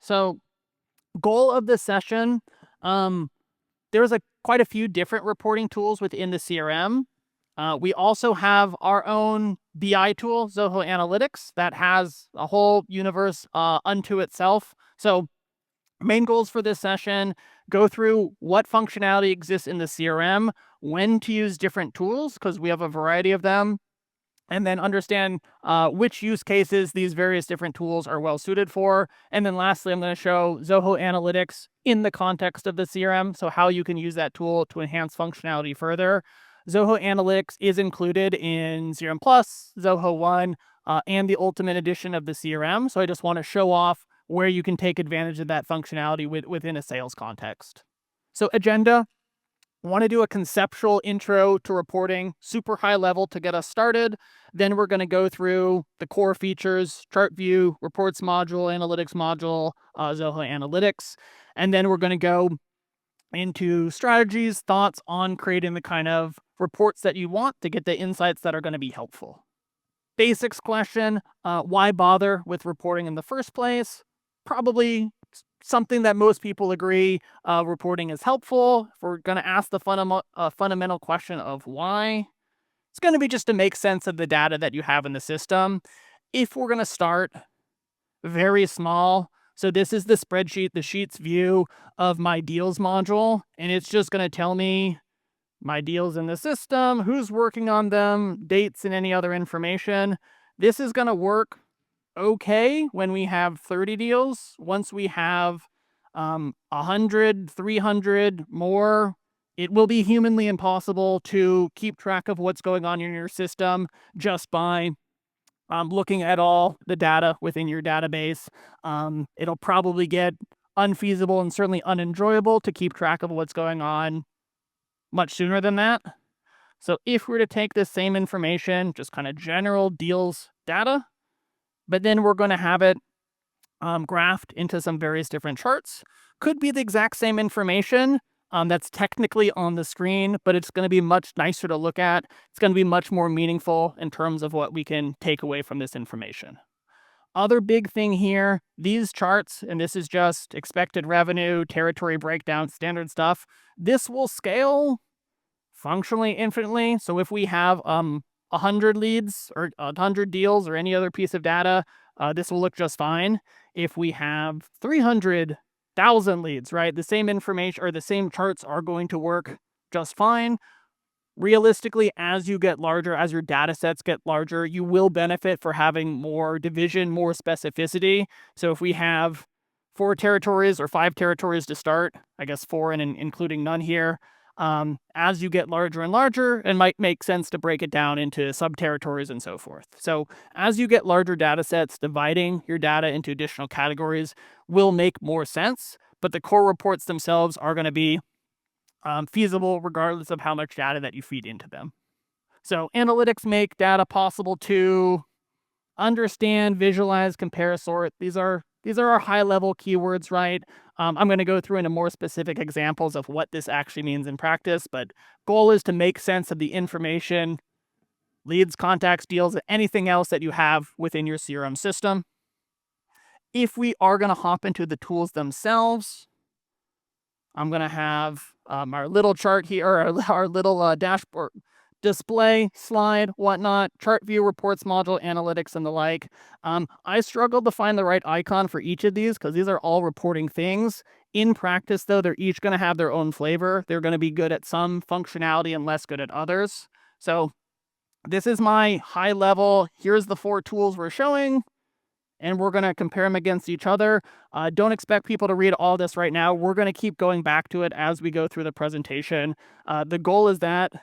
So, goal of this session, there's quite a few different reporting tools within the CRM. We also have our own BI tool, Zoho Analytics, that has a whole universe unto itself. So, main goals for this session: go through what functionality exists in the CRM, when to use different tools, because we have a variety of them, and then understand which use cases these various different tools are well suited for. And then lastly, I'm going to show Zoho Analytics in the context of the CRM, so how you can use that tool to enhance functionality further. Zoho Analytics is included in CRM Plus, Zoho One, and the Ultimate Edition of the CRM. So I just want to show off where you can take advantage of that functionality within a sales context. So agenda: want to do a conceptual intro to reporting, super high level to get us started. Then we're going to go through the core features: chart view, reports module, analytics module, Zoho Analytics. And then we're going to go into strategies, thoughts on creating the kind of reports that you want to get the insights that are going to be helpful. Basics question: why bother with reporting in the first place? Probably something that most people agree reporting is helpful. If we're going to ask the fundamental question of why, it's going to be just to make sense of the data that you have in the system. If we're going to start very small, so this is the spreadsheet, the Sheets view of my deals module, and it's just going to tell me my deals in the system, who's working on them, dates, and any other information. This is going to work okay when we have 30 deals. Once we have 100, 300 more, it will be humanly impossible to keep track of what's going on in your system just by looking at all the data within your database. It'll probably get unfeasible and certainly unenjoyable to keep track of what's going on much sooner than that. So if we're to take this same information, just kind of general deals data, but then we're going to have it graphed into some various different charts. Could be the exact same information that's technically on the screen, but it's going to be much nicer to look at. It's going to be much more meaningful in terms of what we can take away from this information. Other big thing here: these charts, and this is just expected revenue, territory breakdown, standard stuff, this will scale functionally infinitely. So if we have 100 leads or 100 deals or any other piece of data, this will look just fine. If we have 300,000 leads, right, the same information or the same charts are going to work just fine. Realistically, as you get larger, as your data sets get larger, you will benefit for having more division, more specificity. So if we have 4 territories or 5 territories to start, I guess 4 and including none here, as you get larger and larger, it might make sense to break it down into sub-territories and so forth. So as you get larger data sets, dividing your data into additional categories will make more sense, but the core reports themselves are going to be feasible regardless of how much data that you feed into them. So analytics make data possible to understand, visualize, compare, sort. These are our high-level keywords, right? I'm going to go through into more specific examples of what this actually means in practice, but goal is to make sense of the information, leads, contacts, deals, anything else that you have within your CRM system. If we are going to hop into the tools themselves, I'm going to have our little chart here, or our little dashboard display slide, whatnot, chart view, reports module, analytics, and the like. I struggled to find the right icon for each of these because these are all reporting things. In practice, though, they're each going to have their own flavor. They're going to be good at some functionality and less good at others. So this is my high level. Here's the 4 tools we're showing, and we're going to compare them against each other. Don't expect people to read all this right now. We're going to keep going back to it as we go through the presentation. The goal is that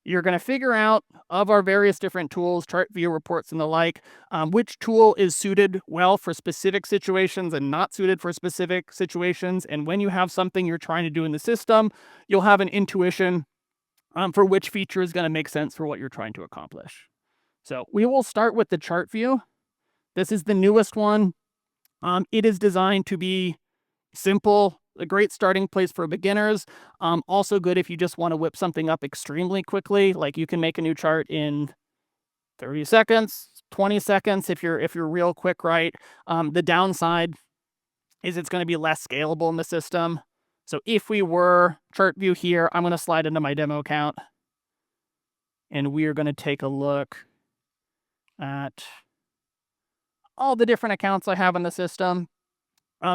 you're going to figure out, of our various different tools, chart view, reports, and the like, which tool is suited well for specific situations and not suited for specific situations. And when you have something you're trying to do in the system, you'll have an intuition for which feature is going to make sense for what you're trying to accomplish. So we will start with the chart view. This is the newest one. It is designed to be simple, a great starting place for beginners. Also good if you just want to whip something up extremely quickly. Like, you can make a new chart in 30 seconds, 20 seconds if you're real quick, right? The downside is it's going to be less scalable in the system. So if we were chart view here, I'm going to slide into my demo account, and we are going to take a look at all the different accounts I have in the system.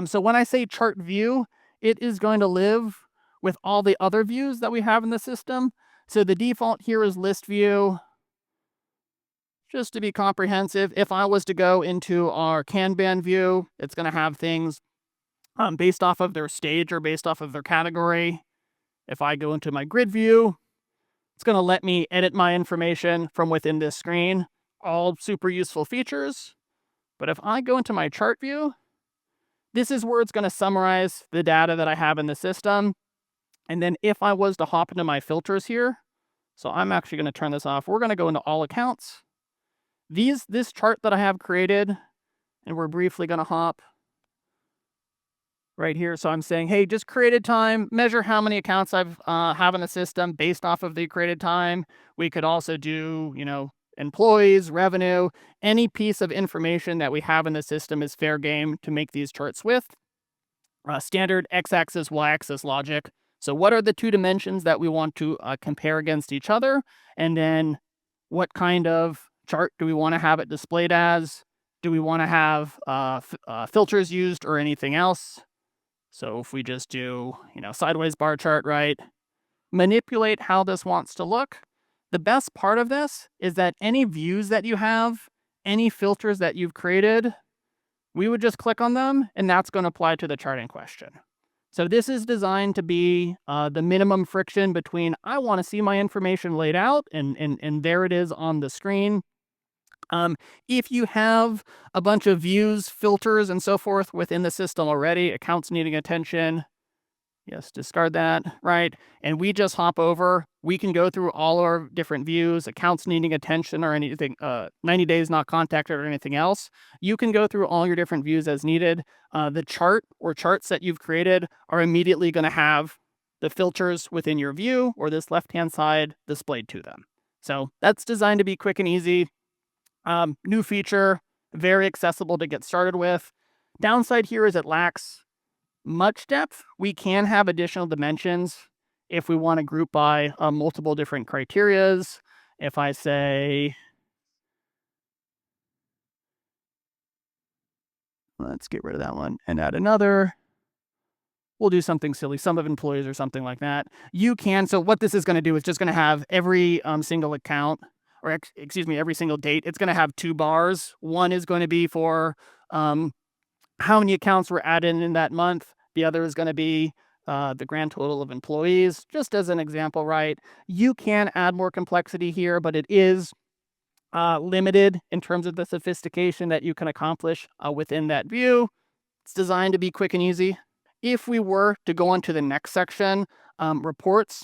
So when I say chart view, it is going to live with all the other views that we have in the system. So the default here is list view. Just to be comprehensive, if I was to go into our Kanban view, it's going to have things based off of their stage or based off of their category. If I go into my grid view, it's going to let me edit my information from within this screen. All super useful features. But if I go into my chart view, this is where it's going to summarize the data that I have in the system. And then if I was to hop into my filters here, so I'm actually going to turn this off. We're going to go into all accounts. This chart that I have created, and we're briefly going to hop right here. So I'm saying, hey, just created time, measure how many accounts I've have in the system based off of the created time. We could also do, employees, revenue, any piece of information that we have in the system is fair game to make these charts with. Standard x-axis, y-axis logic. So what are the two dimensions that we want to compare against each other? And then what kind of chart do we want to have it displayed as? Do we want to have filters used or anything else? So if we just do, sideways bar chart, right? Manipulate how this wants to look. The best part of this is that any views that you have, any filters that you've created, we would just click on them, and that's going to apply to the chart in question. So this is designed to be the minimum friction between I want to see my information laid out, and there it is on the screen. If you have a bunch of views, filters, and so forth within the system already, accounts needing attention, yes, discard that, right? And we just hop over. We can go through all our different views, accounts needing attention or anything, 90 days not contacted or anything else. You can go through all your different views as needed. The chart or charts that you've created are immediately going to have the filters within your view or this left-hand side displayed to them. So that's designed to be quick and easy. New feature, very accessible to get started with. Downside here is it lacks much depth. We can have additional dimensions if we want to group by multiple different criterias. If I say, let's get rid of that one and add another. We'll do something silly, sum of employees or something like that. You can, so what this is going to do is just going to have every single account, or every single date. It's going to have two bars. One is going to be for how many accounts were added in that month. The other is going to be the grand total of employees, just as an example, right? You can add more complexity here, but it is limited in terms of the sophistication that you can accomplish within that view. It's designed to be quick and easy. If we were to go on to the next section, reports,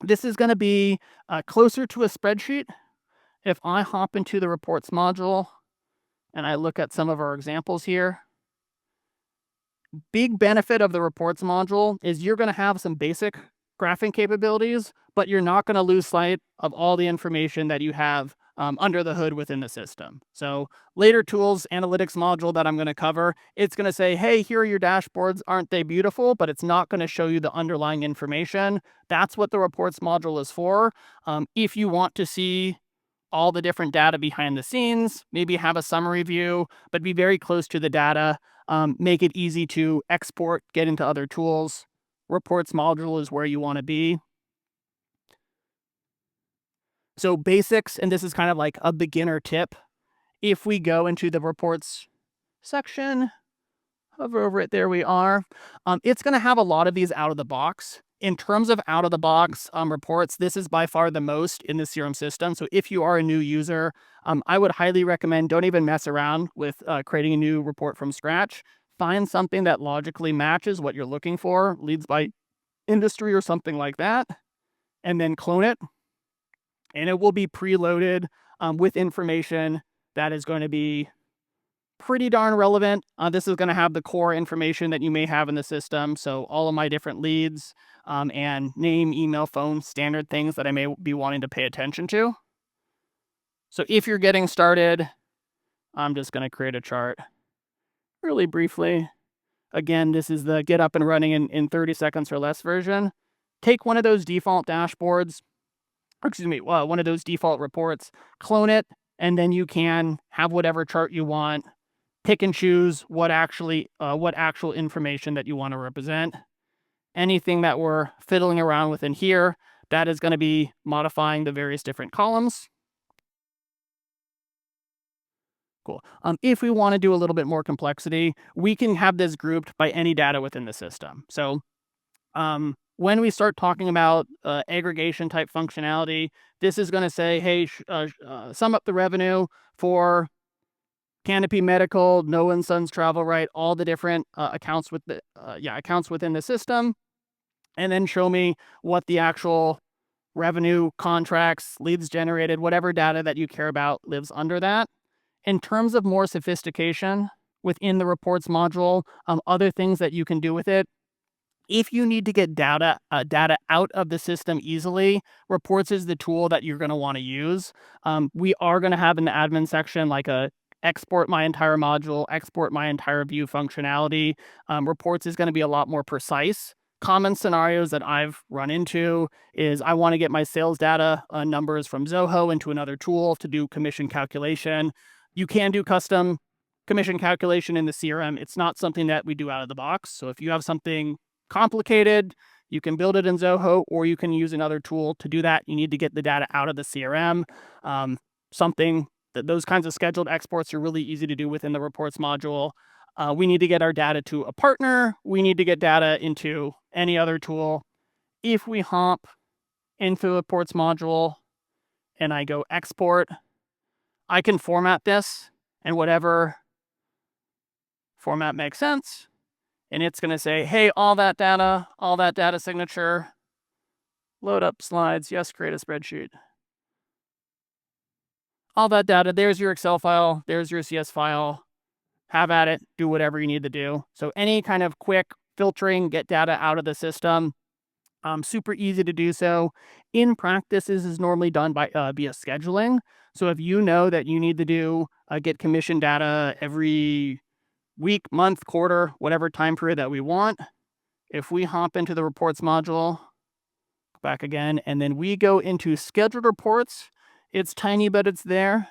this is going to be closer to a spreadsheet. If I hop into the reports module and I look at some of our examples here, big benefit of the reports module is you're going to have some basic graphing capabilities, but you're not going to lose sight of all the information that you have under the hood within the system. So later tools, analytics module that I'm going to cover, it's going to say, hey, here are your dashboards. Aren't they beautiful? But it's not going to show you the underlying information. That's what the reports module is for. If you want to see all the different data behind the scenes, maybe have a summary view, but be very close to the data, make it easy to export, get into other tools. Reports module is where you want to be. So basics, and this is kind of like a beginner tip. If we go into the reports section, hover over it, there we are. It's going to have a lot of these out of the box. In terms of out of the box reports, this is by far the most in the CRM system. So if you are a new user, I would highly recommend don't even mess around with creating a new report from scratch. Find something that logically matches what you're looking for, leads by industry or something like that, and then clone it. And it will be preloaded with information that is going to be pretty darn relevant. This is going to have the core information that you may have in the system. So all of my different leads and name, email, phone, standard things that I may be wanting to pay attention to. So if you're getting started, I'm just going to create a chart really briefly. Again, this is the get up and running in 30 seconds or less version. Take one of those default dashboards, one of those default reports, clone it, and then you can have whatever chart you want, pick and choose what actual information that you want to represent. Anything that we're fiddling around with in here, that is going to be modifying the various different columns. Cool. If we want to do a little bit more complexity, we can have this grouped by any data within the system. So when we start talking about aggregation type functionality, this is going to say, hey, sum up the revenue for Canopy Medical, Noah and Sons Travel, right? All the different accounts within the system, and then show me what the actual revenue, contracts, leads generated, whatever data that you care about lives under that. In terms of more sophistication within the reports module, other things that you can do with it. If you need to get data out of the system easily, reports is the tool that you're going to want to use. We are going to have in the admin section like a export my entire module, export my entire view functionality. Reports is going to be a lot more precise. Common scenarios that I've run into is I want to get my sales data numbers from Zoho into another tool to do commission calculation. You can do custom commission calculation in the CRM. It's not something that we do out of the box. So if you have something complicated, you can build it in Zoho, or you can use another tool to do that. You need to get the data out of the CRM. Those kinds of scheduled exports are really easy to do within the reports module. We need to get our data to a partner. We need to get data into any other tool. If we hop into the reports module and I go export, I can format this in whatever format makes sense. And it's going to say, hey, all that data signature, load up slides. Yes, create a spreadsheet. All that data, there's your Excel file, there's your CS file. Have at it, do whatever you need to do. So any kind of quick filtering, get data out of the system, super easy to do so. In practice, this is normally done by via scheduling. So if you know that you need to do get commission data every week, month, quarter, whatever time period that we want, if we hop into the reports module, back again, and then we go into scheduled reports, it's tiny, but it's there.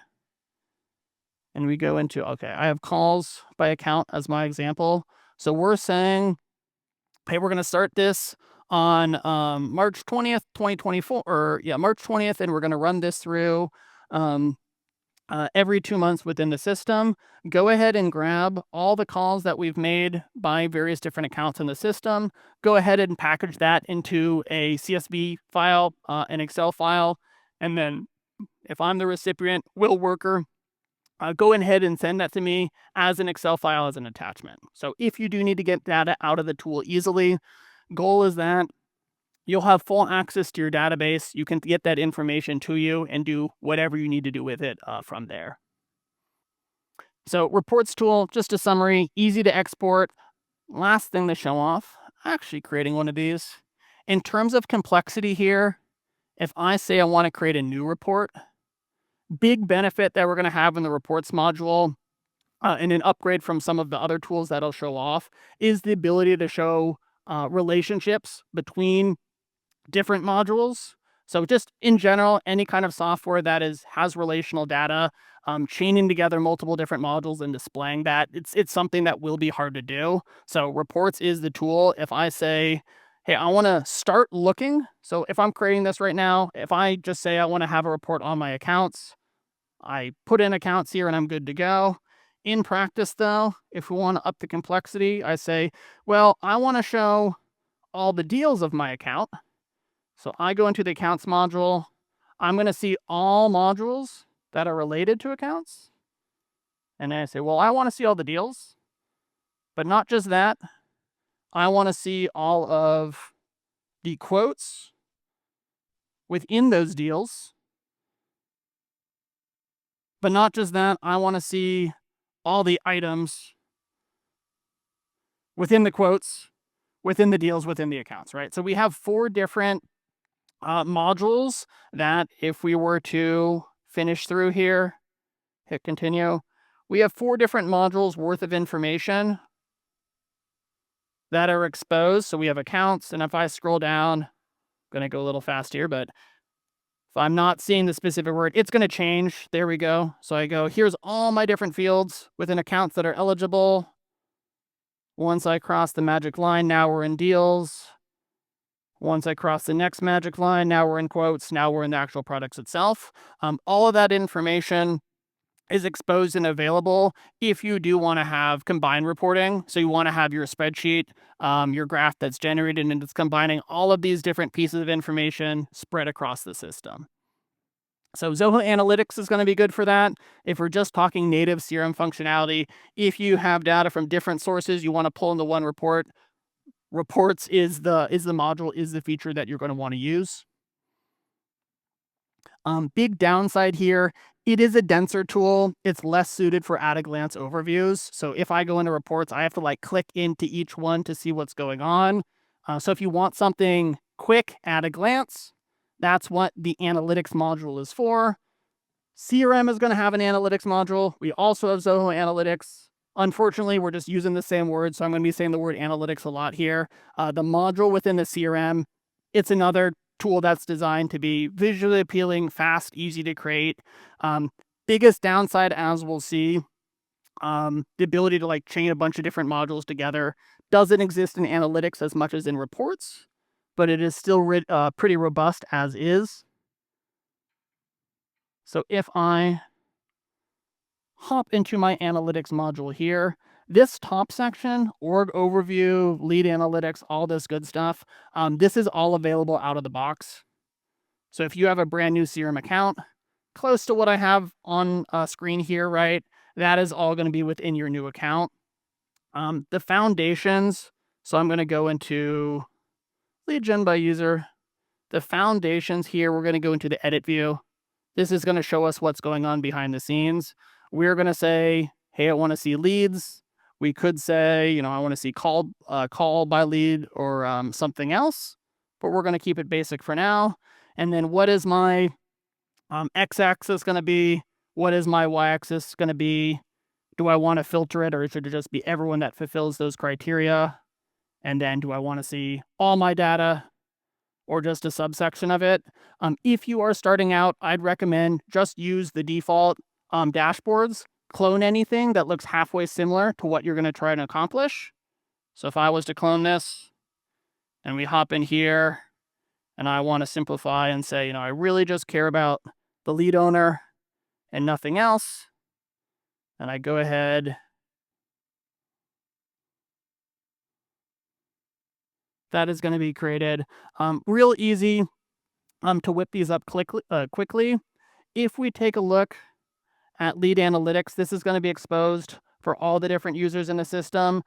And we go into, okay, I have calls by account as my example. So we're saying, hey, we're going to start this on March 20th, 2024, March 20th, and we're going to run this through every 2 months within the system. Go ahead and grab all the calls that we've made by various different accounts in the system. Go ahead and package that into a CSV file, an Excel file, and then if I'm the recipient, will worker, go ahead and send that to me as an Excel file as an attachment. So if you do need to get data out of the tool easily, goal is that you'll have full access to your database. You can get that information to you and do whatever you need to do with it from there. So reports tool, just a summary, easy to export. Last thing to show off, actually creating one of these. In terms of complexity here, if I say I want to create a new report, big benefit that we're going to have in the reports module and an upgrade from some of the other tools that I'll show off is the ability to show relationships between different modules. So just in general, any kind of software that has relational data, chaining together multiple different modules and displaying that, it's something that will be hard to do. So reports is the tool. If I say, hey, I want to start looking. So if I'm creating this right now, if I just say I want to have a report on my accounts, I put in accounts here and I'm good to go. In practice, though, if we want to up the complexity, I say, well, I want to show all the deals of my account. So I go into the accounts module. I'm going to see all modules that are related to accounts. And then I say, well, I want to see all the deals, but not just that. I want to see all of the quotes within those deals. But not just that, I want to see all the items within the quotes, within the deals, within the accounts, right? So we have 4 different modules that if we were to finish through here, hit continue, we have 4 different modules worth of information that are exposed. So we have accounts, and if I scroll down, I'm going to go a little fast here, but if I'm not seeing the specific word, it's going to change. There we go. So I go, here's all my different fields within accounts that are eligible. Once I cross the magic line, now we're in deals. Once I cross the next magic line, now we're in quotes. Now we're in the actual products itself. All of that information is exposed and available if you do want to have combined reporting. So you want to have your spreadsheet, your graph that's generated, and it's combining all of these different pieces of information spread across the system. So Zoho Analytics is going to be good for that. If we're just talking native CRM functionality, if you have data from different sources you want to pull into one report, reports is the module, is the feature that you're going to want to use. Big downside here, it is a denser tool. It's less suited for at-a-glance overviews. So if I go into reports, I have to click into each one to see what's going on. So if you want something quick at a glance, that's what the analytics module is for. CRM is going to have an analytics module. We also have Zoho Analytics. Unfortunately, we're just using the same word, so I'm going to be saying the word analytics a lot here. The module within the CRM, it's another tool that's designed to be visually appealing, fast, easy to create. Biggest downside, as we'll see, the ability to chain a bunch of different modules together doesn't exist in analytics as much as in reports, but it is still pretty robust as is. So if I hop into my analytics module here, this top section, org overview, lead analytics, all this good stuff, this is all available out of the box. So if you have a brand new CRM account, close to what I have on screen here, right, that is all going to be within your new account. The foundations, so I'm going to go into lead gen by user. The foundations here, we're going to go into the edit view. This is going to show us what's going on behind the scenes. We're going to say, hey, I want to see leads. We could say, I want to see call by lead or something else, but we're going to keep it basic for now. And then what is my x-axis going to be? What is my y-axis going to be? Do I want to filter it, or should it just be everyone that fulfills those criteria? And then do I want to see all my data or just a subsection of it? If you are starting out, I'd recommend just use the default dashboards. Clone anything that looks halfway similar to what you're going to try to accomplish. So if I was to clone this and we hop in here and I want to simplify and say, I really just care about the lead owner and nothing else, and I go ahead, that is going to be created. Real easy to whip these up quickly. If we take a look at lead analytics, this is going to be exposed for all the different users in the system.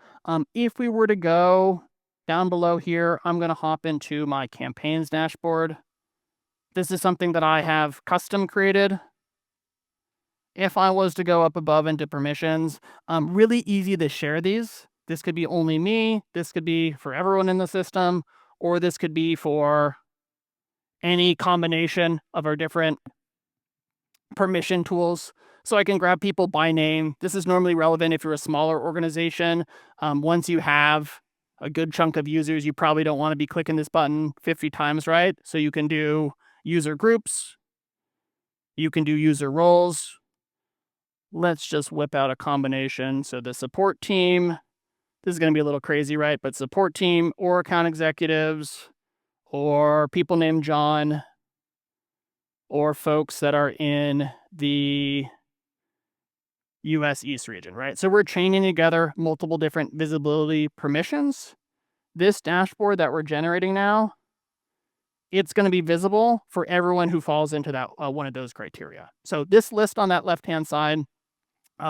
If we were to go down below here, I'm going to hop into my campaigns dashboard. This is something that I have custom created. If I was to go up above into permissions, really easy to share these. This could be only me. This could be for everyone in the system, or this could be for any combination of our different permission tools. So I can grab people by name. This is normally relevant if you're a smaller organization. Once you have a good chunk of users, you probably don't want to be clicking this button 50 times, right? So you can do user groups. You can do user roles. Let's just whip out a combination. So the support team, this is going to be a little crazy, right? But support team or account executives or people named John or folks that are in the US East region, right? So we're chaining together multiple different visibility permissions. This dashboard that we're generating now, it's going to be visible for everyone who falls into that one of those criteria. So this list on that left-hand side,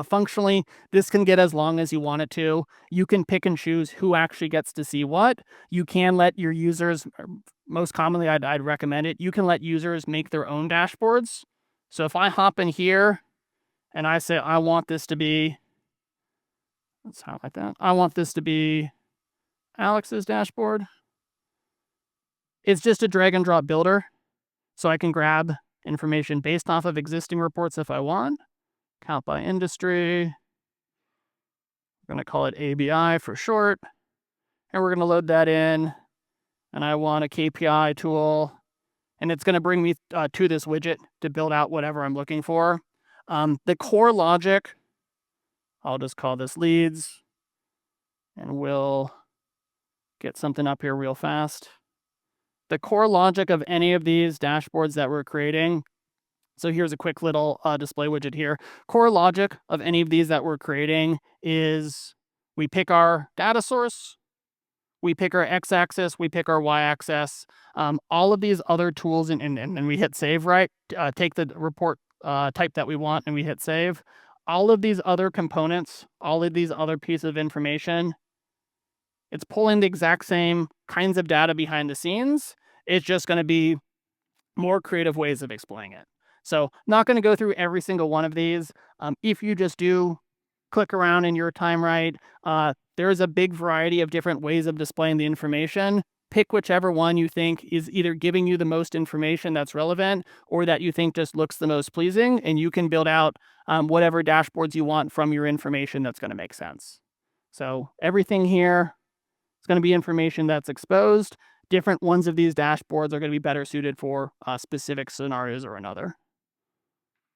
functionally, this can get as long as you want it to. You can pick and choose who actually gets to see what. You can let your users, most commonly I'd recommend it, you can let users make their own dashboards. So if I hop in here and I say, I want this to be, let's highlight that. I want this to be Alex's dashboard. It's just a drag and drop builder. So I can grab information based off of existing reports if I want. Count by industry. We're going to call it ABI for short. and we're going to load that in, and I want a KPI tool, and it's going to bring me to this widget to build out whatever I'm looking for. The core logic, I'll just call this leads, and we'll get something up here real fast. The core logic of any of these dashboards that we're creating, so here's a quick little display widget here. Core logic of any of these that we're creating is we pick our data source, we pick our x-axis, we pick our y-axis. All of these other tools, and we hit save, right? Take the report type that we want, and we hit save. All of these other components, all of these other pieces of information, it's pulling the exact same kinds of data behind the scenes. It's just going to be more creative ways of explaining it. So not going to go through every single one of these. If you just do click around in your time, right, there's a big variety of different ways of displaying the information. Pick whichever one you think is either giving you the most information that's relevant or that you think just looks the most pleasing, and you can build out whatever dashboards you want from your information that's going to make sense. So everything here is going to be information that's exposed. Different ones of these dashboards are going to be better suited for specific scenarios or another.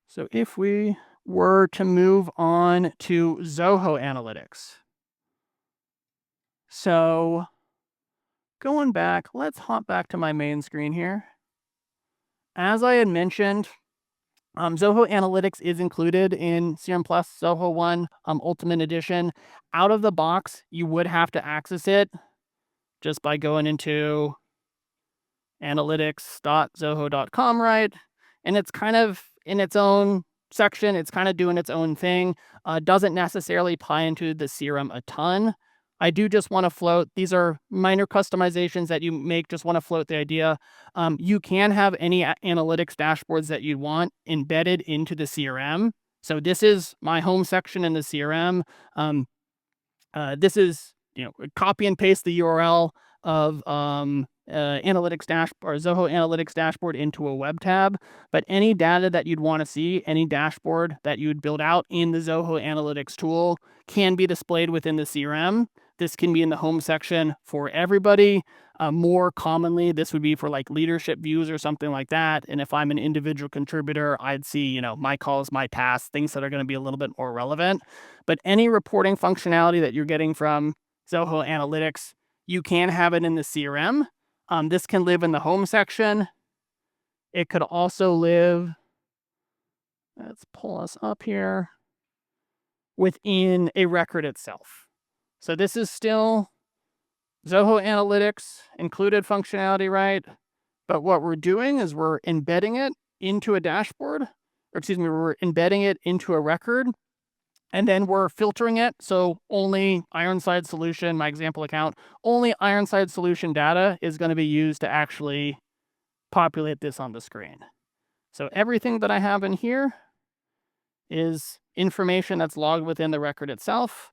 So if we were to move on to Zoho Analytics. So going back, let's hop back to my main screen here. As I had mentioned, Zoho Analytics is included in CRM Plus Zoho 1 Ultimate Edition. Out of the box, you would have to access it just by going into analytics.zoho.com, right? And it's kind of in its own section. It's kind of doing its own thing. Doesn't necessarily tie into the CRM a ton. I do just want to float. These are minor customizations that you make. Just want to float the idea. You can have any analytics dashboards that you want embedded into the CRM. So this is my home section in the CRM. This is, copy and paste the URL of analytics dashboard or Zoho Analytics dashboard into a web tab. But any data that you'd want to see, any dashboard that you'd build out in the Zoho Analytics tool can be displayed within the CRM. This can be in the home section for everybody. More commonly, this would be for like leadership views or something like that. And if I'm an individual contributor, I'd see, my calls, my tasks, things that are going to be a little bit more relevant. But any reporting functionality that you're getting from Zoho Analytics, you can have it in the CRM. This can live in the home section. It could also live, let's pull us up here, within a record itself. So this is still Zoho Analytics included functionality, right? But what we're doing is we're embedding it into a dashboard, or excuse me, we're embedding it into a record, and then we're filtering it. So only Ironside Solution, my example account, only Ironside Solution data is going to be used to actually populate this on the screen. So everything that I have in here is information that's logged within the record itself.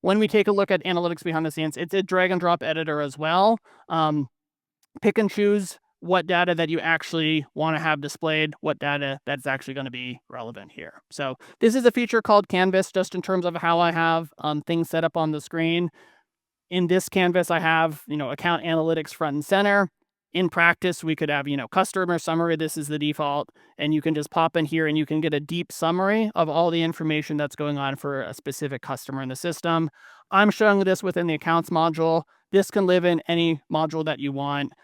When we take a look at analytics behind the scenes, it's a drag and drop editor as well. Pick and choose what data that you actually want to have displayed, what data that's actually going to be relevant here. So this is a feature called Canvas, just in terms of how I have things set up on the screen. In this canvas, I have, account analytics front and center. In practice, we could have, customer summary. This is the default, and you can just pop in here and you can get a deep summary of all the information that's going on for a specific customer in the system. I'm showing this within the accounts module. This can live in any module that you want.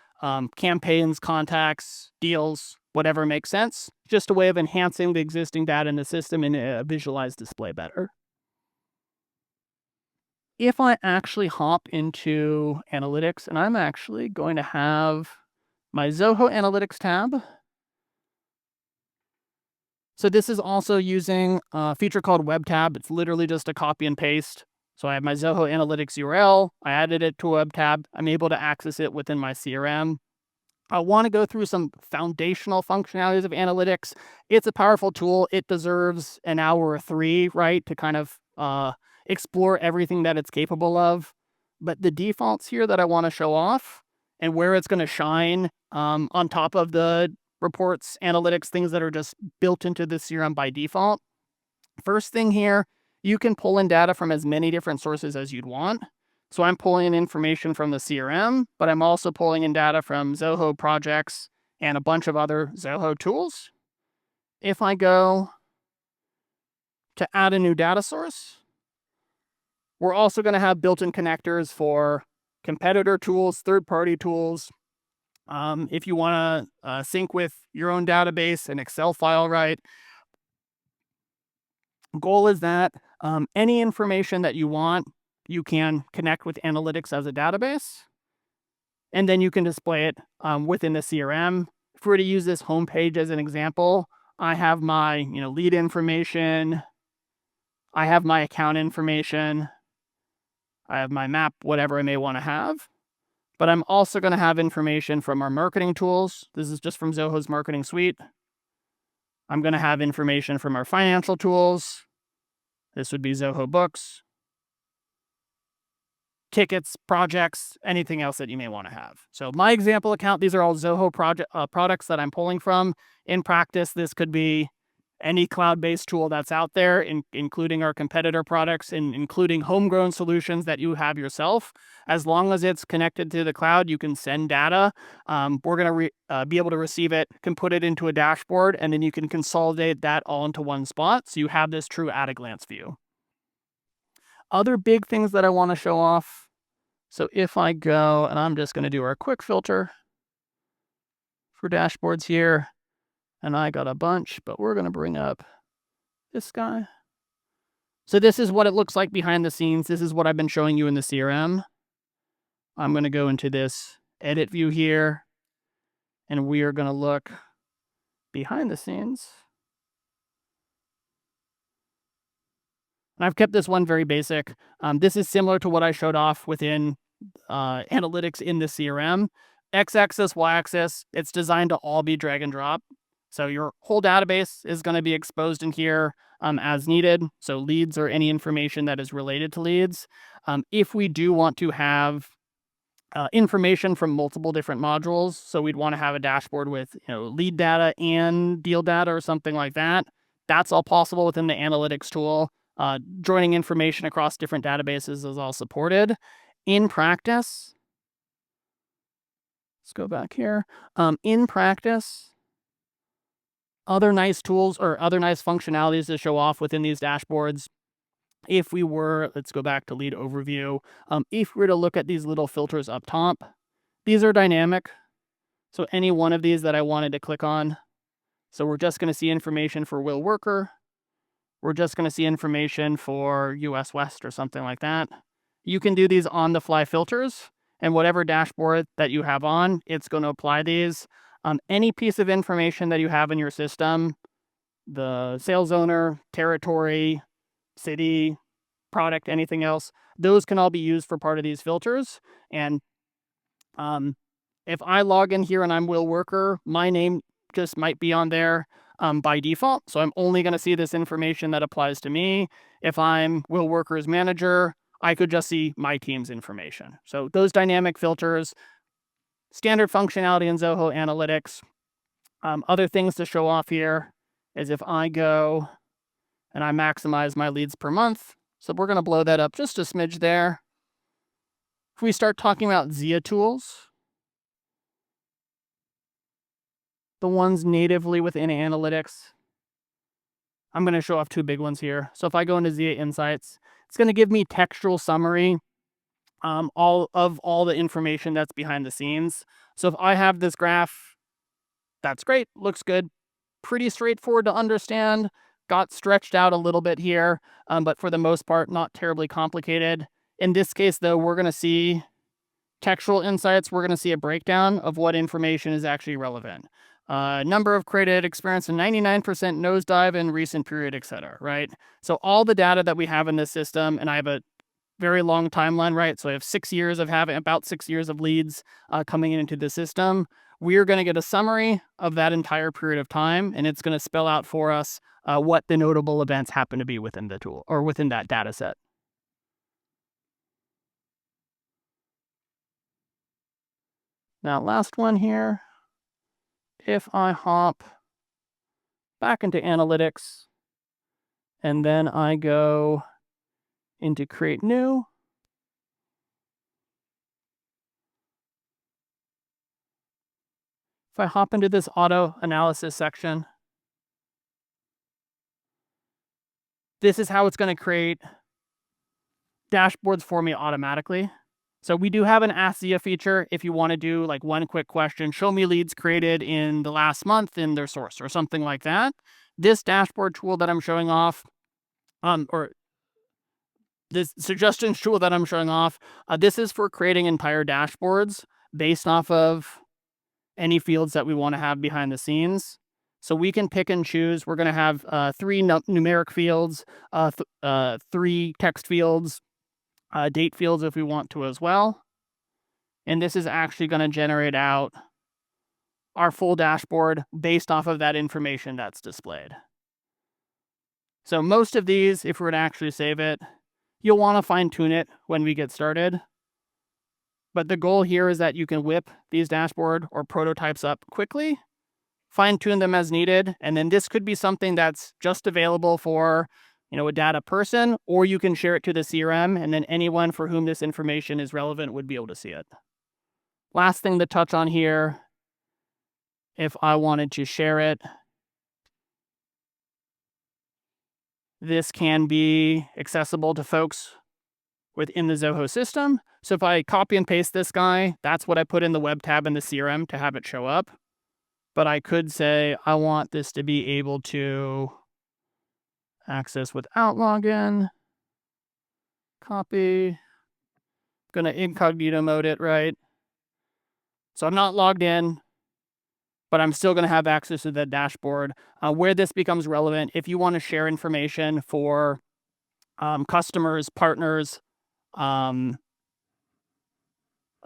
Campaigns, contacts, deals, whatever makes sense. Just a way of enhancing the existing data in the system in a visualized display better. If I actually hop into analytics, and I'm actually going to have my Zoho Analytics tab. So this is also using a feature called Web Tab. It's literally just a copy and paste. So I have my Zoho Analytics URL. I added it to a Web Tab. I'm able to access it within my CRM. I want to go through some foundational functionalities of analytics. It's a powerful tool. It deserves an hour or three, right, to kind of explore everything that it's capable of. But the defaults here that I want to show off and where it's going to shine on top of the reports, analytics, things that are just built into the CRM by default. First thing here You can pull in data from as many different sources as you'd want. So I'm pulling in information from the CRM, but I'm also pulling in data from Zoho projects and a bunch of other Zoho tools. If I go to add a new data source, we're also going to have built-in connectors for competitor tools, third-party tools. If you want to sync with your own database, an Excel file, right? Goal is that any information that you want, you can connect with analytics as a database, and then you can display it within the CRM. If we were to use this homepage as an example, I have my lead information, I have my account information, I have my map, whatever I may want to have. But I'm also going to have information from our marketing tools. This is just from Zoho's marketing suite. I'm going to have information from our financial tools. This would be Zoho Books, tickets, projects, anything else that you may want to have. So my example account, these are all Zoho products that I'm pulling from. In practice, this could be any cloud-based tool that's out there, including our competitor products and including homegrown solutions that you have yourself. As long as it's connected to the cloud, you can send data. We're going to be able to receive it, can put it into a dashboard, and then you can consolidate that all into one spot. So you have this true at-a-glance view. Other big things that I want to show off. So if I go, and I'm just going to do our quick filter for dashboards here, and I got a bunch, but we're going to bring up this guy. So this is what it looks like behind the scenes. This is what I've been showing you in the CRM. I'm going to go into this edit view here, and we are going to look behind the scenes. And I've kept this one very basic. This is similar to what I showed off within analytics in the CRM. X-axis, Y-axis, it's designed to all be drag and drop. So your whole database is going to be exposed in here as needed. So leads or any information that is related to leads. If we do want to have information from multiple different modules, so we'd want to have a dashboard with lead data and deal data or something like that. That's all possible within the analytics tool. Joining information across different databases is all supported. In practice, let's go back here. In practice, other nice tools or other nice functionalities to show off within these dashboards. If we were, let's go back to lead overview. If we were to look at these little filters up top, these are dynamic. So any one of these that I wanted to click on. So we're just going to see information for Will Worker. We're just going to see information for US West or something like that. You can do these on the fly filters, and whatever dashboard that you have on, it's going to apply these. Any piece of information that you have in your system, the sales owner, territory, city, product, anything else, those can all be used for part of these filters. And if I log in here and I'm Will Worker, my name just might be on there by default. So I'm only going to see this information that applies to me. If I'm Will Worker's manager, I could just see my team's information. So those dynamic filters, standard functionality in Zoho Analytics. Other things to show off here is if I go and I maximize my leads per month. So we're going to blow that up just a smidge there. If we start talking about ZIA tools, the ones natively within analytics, I'm going to show off two big ones here. So if I go into ZIA Insights, it's going to give me textual summary all the information that's behind the scenes. So if I have this graph, that's great, looks good, pretty straightforward to understand, got stretched out a little bit here, but for the most part, not terribly complicated. In this case, though, we're going to see textual insights. We're going to see a breakdown of what information is actually relevant. Number of created, experience a 99% nosedive in recent period, etc. Right? So all the data that we have in this system, and I have a very long timeline, right? So I have 6 years of having about 6 years of leads coming into the system. We're going to get a summary of that entire period of time, and it's going to spell out for us what the notable events happen to be within the tool or within that data set. Now, last one here. If I hop back into analytics, and then I go into create new. If I hop into this auto analysis section, this is how it's going to create dashboards for me automatically. So we do have an Ask Zia feature if you want to do like one quick question, show me leads created in the last month in their source or something like that. This dashboard tool that I'm showing off, or this suggestions tool that I'm showing off, this is for creating entire dashboards based off of any fields that we want to have behind the scenes. So we can pick and choose. We're going to have 3 numeric fields, 3 text fields, date fields if we want to as well. And this is actually going to generate out our full dashboard based off of that information that's displayed. So most of these, if we were to actually save it, you'll want to fine tune it when we get started. But the goal here is that you can whip these dashboard or prototypes up quickly, fine tune them as needed, and then this could be something that's just available for a data person, or you can share it to the CRM, and then anyone for whom this information is relevant would be able to see it. Last thing to touch on here, if I wanted to share it, this can be accessible to folks within the Zoho system. So if I copy and paste this guy, that's what I put in the web tab in the CRM to have it show up. But I could say I want this to be able to access without login. Copy. Going to incognito mode it, right? So I'm not logged in, but I'm still going to have access to the dashboard. Where this becomes relevant, if you want to share information for customers, partners,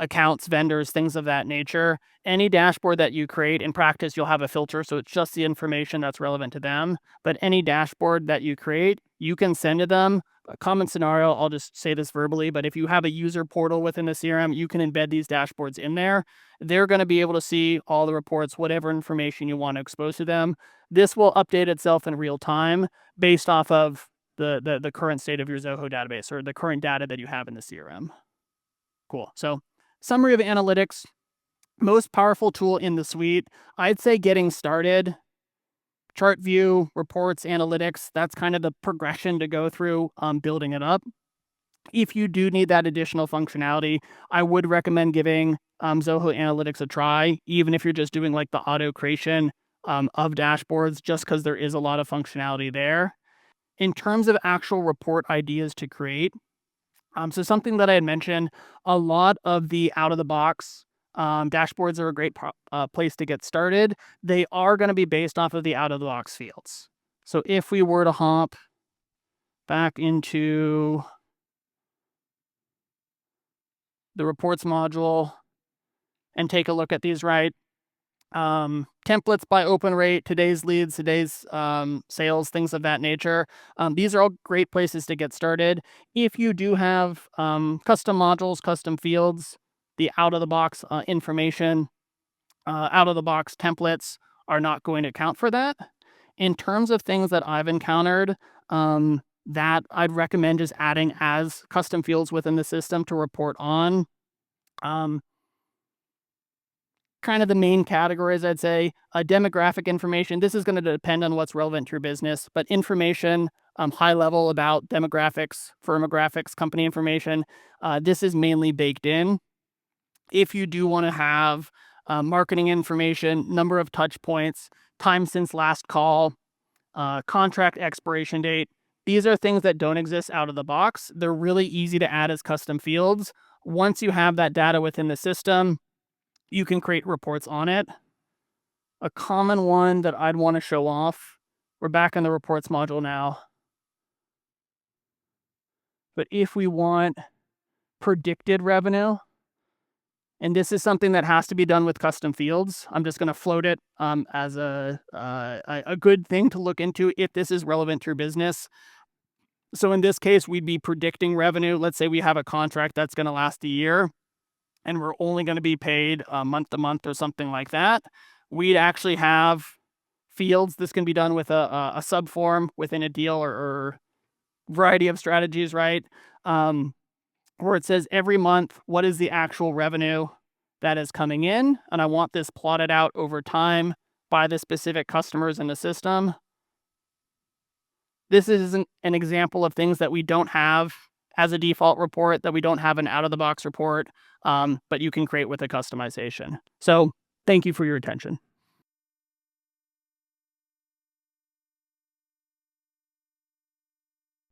accounts, vendors, things of that nature, any dashboard that you create, in practice, you'll have a filter, so it's just the information that's relevant to them. But any dashboard that you create, you can send to them. A common scenario, I'll just say this verbally, but if you have a user portal within the CRM, you can embed these dashboards in there. They're going to be able to see all the reports, whatever information you want to expose to them. This will update itself in real time based off of the current state of your Zoho database or the current data that you have in the CRM. Cool. So summary of analytics, most powerful tool in the suite. I'd say getting started, chart view, reports, analytics, that's kind of the progression to go through building it up. If you do need that additional functionality, I would recommend giving Zoho Analytics a try, even if you're just doing like the auto creation of dashboards, just because there is a lot of functionality there. In terms of actual report ideas to create, so something that I had mentioned, a lot of the out-of-the-box dashboards are a great place to get started. They are going to be based off of the out-of-the-box fields. So if we were to hop back into the reports module and take a look at these, right? Templates by open rate, today's leads, today's sales, things of that nature. These are all great places to get started. If you do have custom modules, custom fields, the out-of-the-box information, out-of-the-box templates are not going to account for that. In terms of things that I've encountered, that I'd recommend just adding as custom fields within the system to report on. Kind of the main categories, I'd say, demographic information. This is going to depend on what's relevant to your business, but information, high level about demographics, firmographics, company information, this is mainly baked in. If you do want to have marketing information, number of touch points, time since last call, contract expiration date, these are things that don't exist out of the box. They're really easy to add as custom fields. Once you have that data within the system, you can create reports on it. A common one that I'd want to show off, we're back in the reports module now. But if we want predicted revenue, and this is something that has to be done with custom fields, I'm just going to float it as a good thing to look into if this is relevant to your business. So in this case, we'd be predicting revenue. Let's say we have a contract that's going to last a year, and we're only going to be paid month to month or something like that. We'd actually have fields. This can be done with a subform within a deal or variety of strategies, right? Where it says every month, what is the actual revenue that is coming in? And I want this plotted out over time by the specific customers in the system. This is an example of things that we don't have as a default report, that we don't have an out-of-the-box report, but you can create with a customization. So thank you for your attention.